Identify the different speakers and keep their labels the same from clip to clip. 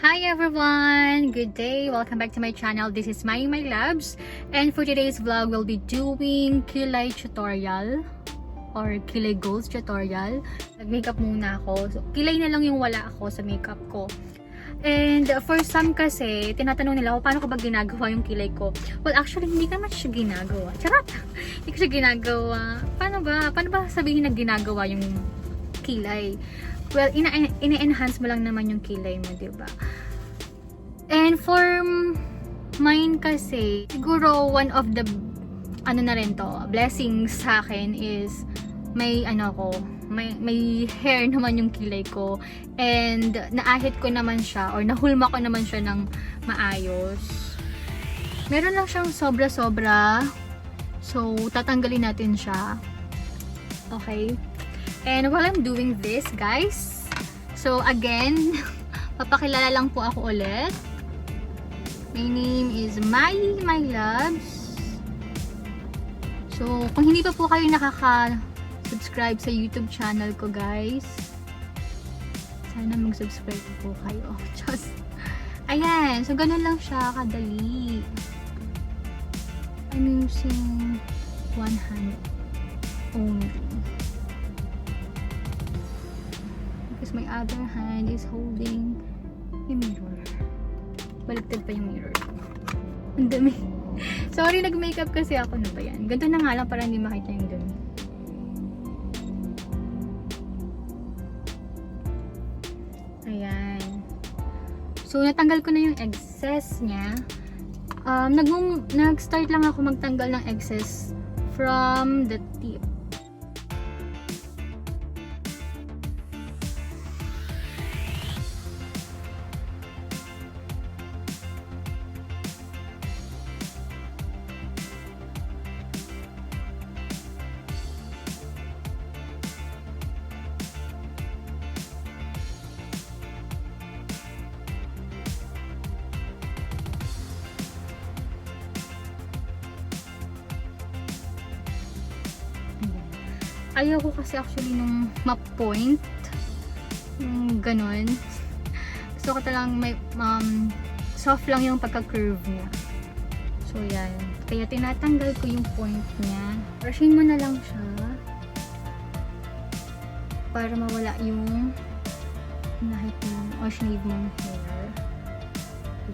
Speaker 1: Hi everyone! Good day! Welcome back to my channel. This is Maylabs, and for today's vlog, we'll be doing Kilay tutorial or Kilay goals tutorial. Nag-makeup muna ako. So, Kilay na lang yung wala ako sa makeup ko. And for some kasi, tinatanong nila ako, paano ko ba ginagawa yung kilay ko? Well, actually, hindi naman siya ginagawa. Charot! Hindi ko siya ginagawa. Paano ba sabihin na ginagawa yung kilay? Well, ina-enhance mo lang naman yung kilay mo, diba? And for mine kasi, siguro one of the, blessings sa akin is, may hair naman yung kilay ko. And, naahit ko naman siya, or nahulma ko naman siya ng maayos. Meron lang siyang sobra-sobra. So, tatanggalin natin siya. Okay? And while I'm doing this, guys, so again, papakilala lang po ako ulit. My name is Mayie, Maylabs. So, kung hindi pa po kayo nakaka-subscribe sa YouTube channel ko, guys, sana mag-subscribe po kayo. Just, ayan, so ganun lang siya, kadali. I'm using one hand only. My other hand is holding a mirror. Baliktad pa yung mirror. Ang dami. Sorry, nag-makeup kasi ako. Ano ba yan? Ganito na nga lang para hindi makita yung dumi. Ayan. So, natanggal ko na yung excess niya. Nag-start lang ako magtanggal ng excess from the tip. Ayaw ko kasi actually nung ma-point yung ganon. Gusto ko talang may soft lang yung pagka-curve niya. So yan, kaya tinatanggal ko yung point niya. Brushin mo na lang siya para mawala yung nahit mong o shave mong hair.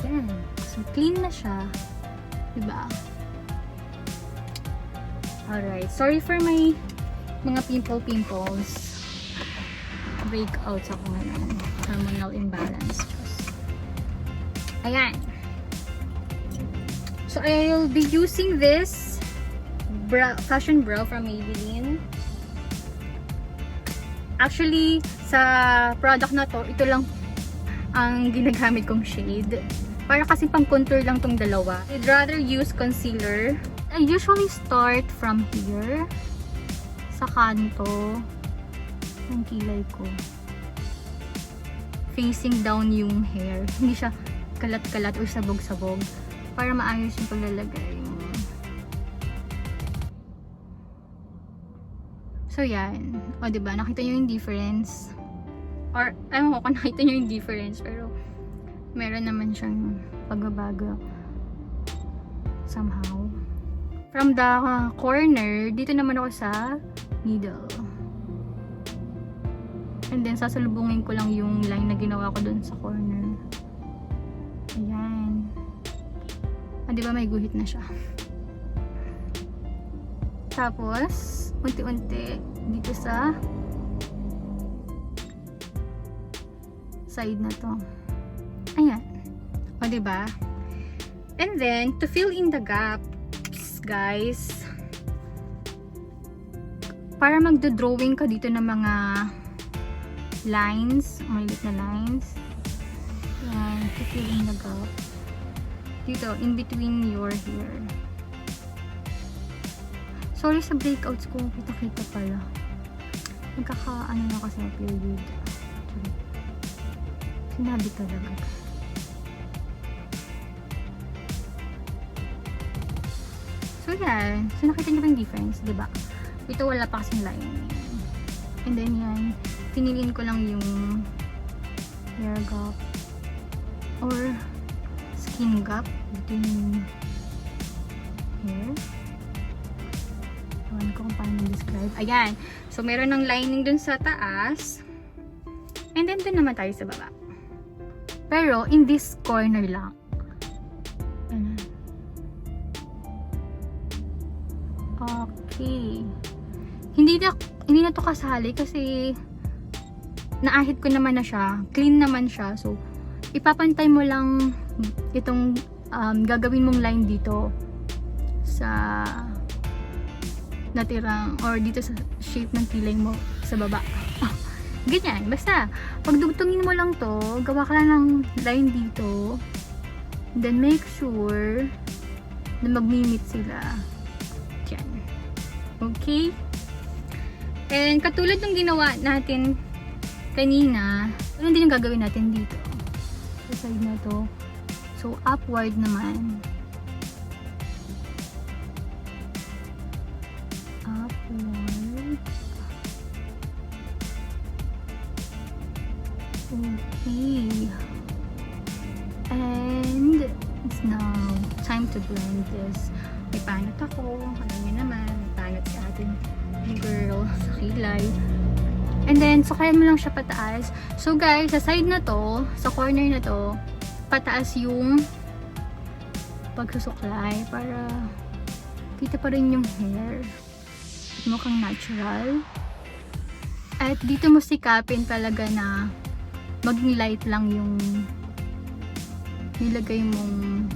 Speaker 1: Ayan, so clean na siya, diba? Alright, sorry for my mga pimples, breakouts ako ngayon, hormonal imbalance. Ayan. So, I'll be using this fashion brow from Maybelline. Actually, sa product na to, ito lang ang ginagamit kong shade. Para kasi pang contour lang tong dalawa. I'd rather use concealer. I usually start from here, sa kanto ng kilay ko, facing down yung hair, hindi siya kalat-kalat o sabog-sabog, para maayos yung paglalagay mo. So yan, o diba, nakita nyo yung difference, or ewan ko kung nakita nyo yung difference, pero meron naman siyang pagbabago somehow. From the corner, dito naman ako sa middle. And then, sasalubungin ko lang yung line na ginawa ko dun sa corner. Ayan. Ah, diba may guhit na siya. Tapos, unti-unti dito sa side na to. Ayan. O, diba? And then, to fill in the gaps, guys, para magdo-drawing ka dito ng mga lines, maliit na lines. Yan, to fill in the gap. Dito, in between your hair. Sorry sa breakouts ko, kita-kita pala. Nagkaka-ano na kasi ang period. Sinabi talaga. So yan, so nakita niyo ba yung difference, diba? Ito wala pa kasing line. And then yan, pinilin ko lang yung hair gap. or skin gap between hair. Ewan ko kung paano describe. Ayan. So, meron ng lining dun sa taas. And then, dun naman tayo sa baba. Pero, in this corner lang. Ayan. Okay. Hindi na to kasali kasi naahit ko naman na siya. Clean naman siya. So, ipapantay mo lang itong gagawin mong line dito sa natirang or dito sa shape ng kilay mo sa baba. Ganyan. Basta, pagdugtungin mo lang to, gawa ka lang ng line dito. Then, make sure na mag-mimit sila. Diyan. Okay? And, katulad ng ginawa natin kanina, ano din yung gagawin natin dito? Sa side na to. So, upward naman. Upward. Okay. And it's now time to blend this. May panot ako. Alam niyo naman, may panot si ating girl sa kilay. And then, sukayan mo lang siya pataas. So guys, sa side na to, sa corner na to, pataas yung pagsusuklay para kita pa rin yung hair. Mukhang natural. At dito mo sikapin talaga na maging light lang yung nilagay mong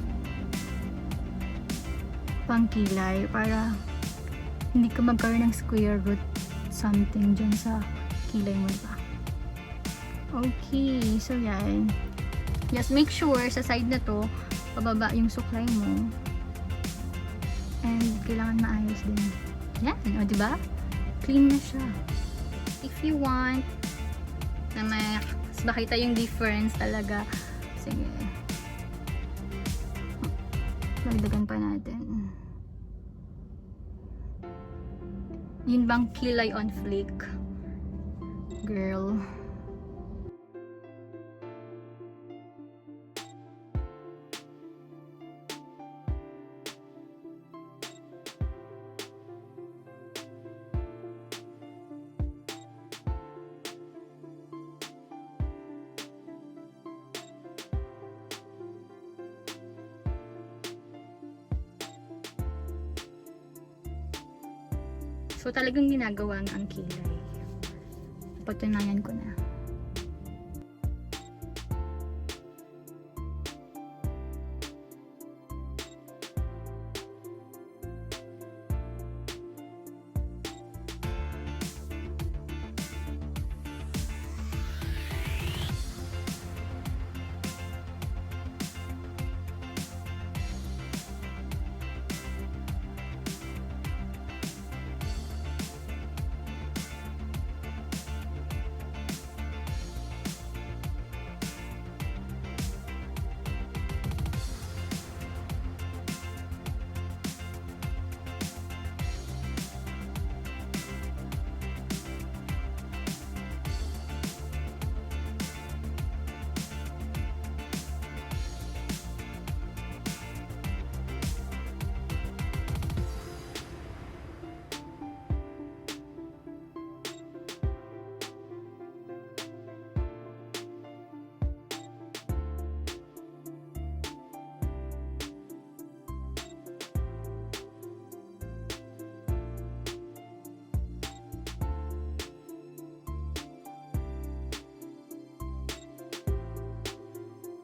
Speaker 1: pangkilay para hindi ka magkaroon ng square root something dyan sa kilay mo ba. Okay, so yan. Just make sure sa side na to, pababa yung suklay mo. And kailangan maayos din. Yan, o diba? Clean na siya. If you want na makita yung difference talaga, sige. Dagdagan pa natin. Yun bang Kilay on Fleek? Girl. So, talagang ginagawa ang kilay. Patunayan ko na.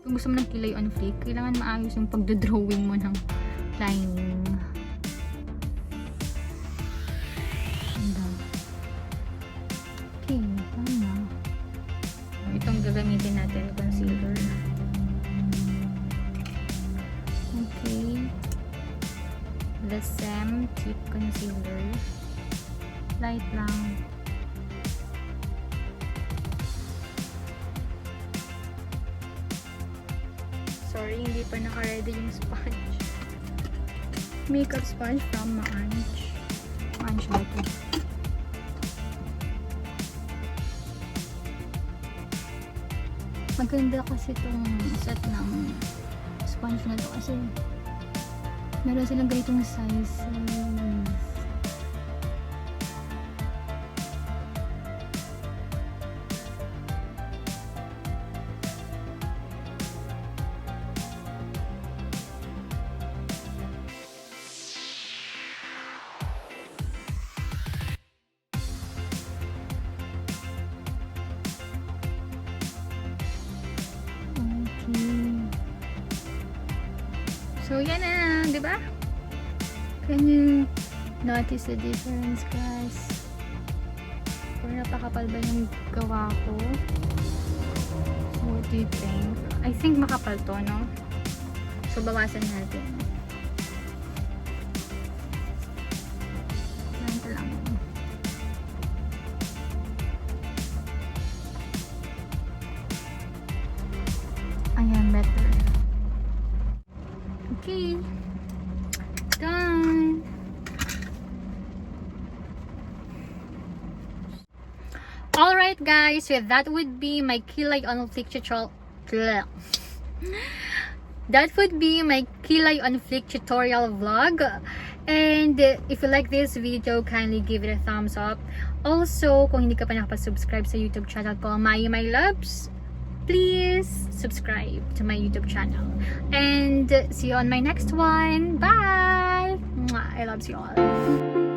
Speaker 1: Kung gusto mo ng Kilay on Fleek, kailangan maayos yung pagdodrawing mo ng lining. Okay, tama. Itong gagamitin natin, concealer. Okay. The Sam Tip Concealer. Light lang. Sorry, hindi pa naka-ready yung sponge. Makeup sponge from Maanch. Maanch ba ito? Maganda kasi itong set ng sponge na to kasi meron silang ganitong sizes. So, yan na, di ba? Can you notice the difference, guys? Or napakapal ba yung gawa ko? So, what do you think? I think makapal to, no? So, bawasan natin. Ganito lang. Ayan, better. Okay. Done. Alright guys, so that would be my Kilay on Fleek tutorial. That would be my Kilay on Fleek tutorial vlog. And if you like this video, kindly give it a thumbs up. Also, kung hindi ka pa nakapag-subscribe sa YouTube channel ko, Maylabs, please subscribe to my YouTube channel. And see you on my next one. Bye! Mwah, I love you all.